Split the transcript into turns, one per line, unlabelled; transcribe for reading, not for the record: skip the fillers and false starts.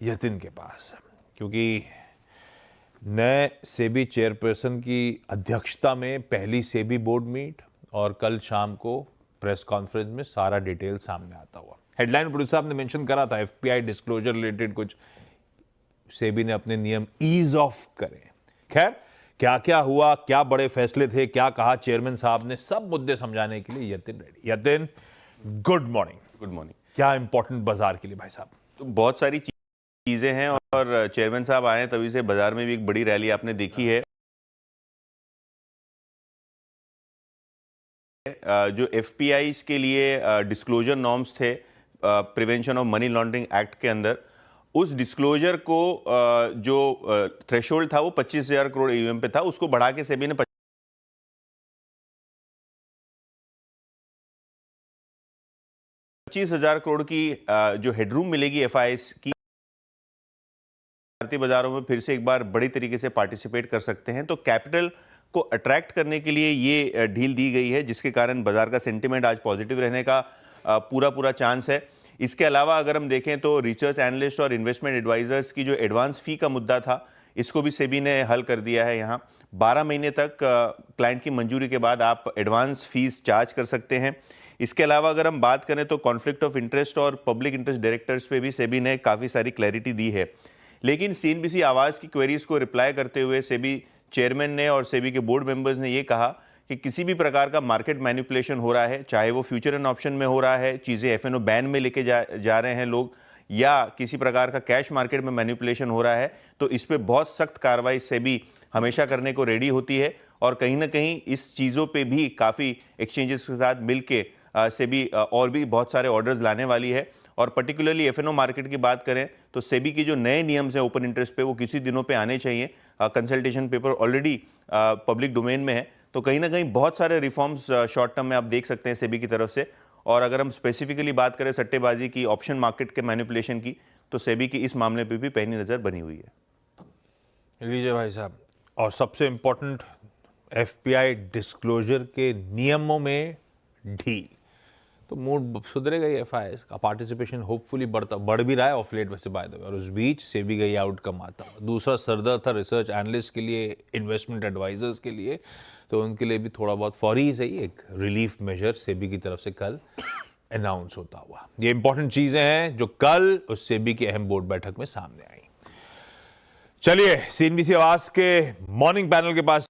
यतिन के पास, क्योंकि नए सेबी चेयरपर्सन की अध्यक्षता में पहली सेबी बोर्ड मीट और कल शाम को प्रेस कॉन्फ्रेंस में सारा डिटेल सामने आता हुआ। हेडलाइन प्रोड्यूसर साहब ने मेंशन करा था एफपीआई डिस्क्लोजर रिलेटेड कुछ सेबी ने अपने नियम ईज ऑफ करे। खैर क्या क्या हुआ, क्या बड़े फैसले थे, क्या कहा चेयरमैन साहब ने, सब मुद्दे समझाने के लिए Yatin ready. Yatin, good morning.
Good morning.
क्या इंपॉर्टेंट बाजार के लिए भाई साहब?
तो बहुत सारी चीजें हैं और चेयरमैन साहब आए तभी से बाजार में भी एक बड़ी रैली आपने देखी है। जो एफपीआईज के लिए डिस्क्लोजर नॉर्म्स थे prevention of money laundering act के अंदर, उस डिस्क्लोजर को जो थ्रेशोल्ड था वो 25,000 करोड़ ईयूएम पे था, उसको बढ़ा के सेबी ने 25,000 करोड़ की जो हेडरूम मिलेगी एफआईएस की, भारतीय बाजारों में फिर से एक बार बड़ी तरीके से पार्टिसिपेट कर सकते हैं। तो कैपिटल को अट्रैक्ट करने के लिए ये डील दी गई है, जिसके कारण बाजार का सेंटिमेंट आज पॉजिटिव रहने का पूरा चांस है। इसके अलावा अगर हम देखें तो रिसर्च एनालिस्ट और इन्वेस्टमेंट एडवाइजर्स की जो एडवांस फी का मुद्दा था, इसको भी सेबी ने हल कर दिया है। यहाँ 12 महीने तक क्लाइंट की मंजूरी के बाद आप एडवांस फीस चार्ज कर सकते हैं। इसके अलावा अगर हम बात करें तो कॉन्फ्लिक्ट ऑफ इंटरेस्ट और पब्लिक इंटरेस्ट डायरेक्टर्स पे भी सेबी ने काफ़ी सारी क्लैरिटी दी है। लेकिन सीएनबीसी आवाज़ की क्वेरीज को रिप्लाई करते हुए सेबी चेयरमैन ने और सेबी के बोर्ड मेंबर्स ने ये कहा कि किसी भी प्रकार का मार्केट मैनिपुलेशन हो रहा है, चाहे वो फ्यूचर एंड ऑप्शन में हो रहा है, चीज़ें एफएनओ बैन में लेके जा रहे हैं लोग, या किसी प्रकार का कैश मार्केट में मैनिपुलेशन हो रहा है, तो इस पर बहुत सख्त कार्रवाई सेबी हमेशा करने को रेडी होती है। और कहीं ना कहीं इस चीज़ों पे भी काफ़ी एक्सचेंजेस के साथ मिलके सेबी और भी बहुत सारे ऑर्डर्स लाने वाली है। और पर्टिकुलरली एफएनओ मार्केट की बात करें तो सेबी के जो नए नियम्स हैं ओपन इंटरेस्ट पे, वो किसी दिनों पे आने चाहिए। Consultation paper already public domain में है, तो कहीं ना कहीं बहुत सारे रिफॉर्म्स शॉर्ट टर्म में आप देख सकते हैं सेबी की तरफ से। और अगर हम स्पेसिफिकली बात करें सट्टेबाजी की, ऑप्शन मार्केट के मैनिपुलेशन की, तो सेबी की इस मामले पे भी पैनी नज़र बनी हुई है।
लीजिए भाई साहब, और सबसे इंपॉर्टेंट एफपीआई डिस्क्लोजर के नियमों में ढील, तो मूड सुधरेगा ही एफआईएस का। पार्टिसिपेशन होपफुली बढ़ भी रहा है ऑफ लेट वैसे बाय द वे, और उस बीच सेबी का ये आउटकम आता है। दूसरा सरदर्द था रिसर्च एनालिस्ट के लिए, इन्वेस्टमेंट एडवाइजर्स के लिए, तो उनके लिए भी थोड़ा बहुत फौरी ही सही एक रिलीफ मेजर सेबी की तरफ से कल अनाउंस होता हुआ। ये इंपॉर्टेंट चीजें हैं जो कल उस सेबी की अहम बोर्ड बैठक में सामने आई। चलिए सीएनबीसी आवाज के मॉर्निंग पैनल के पास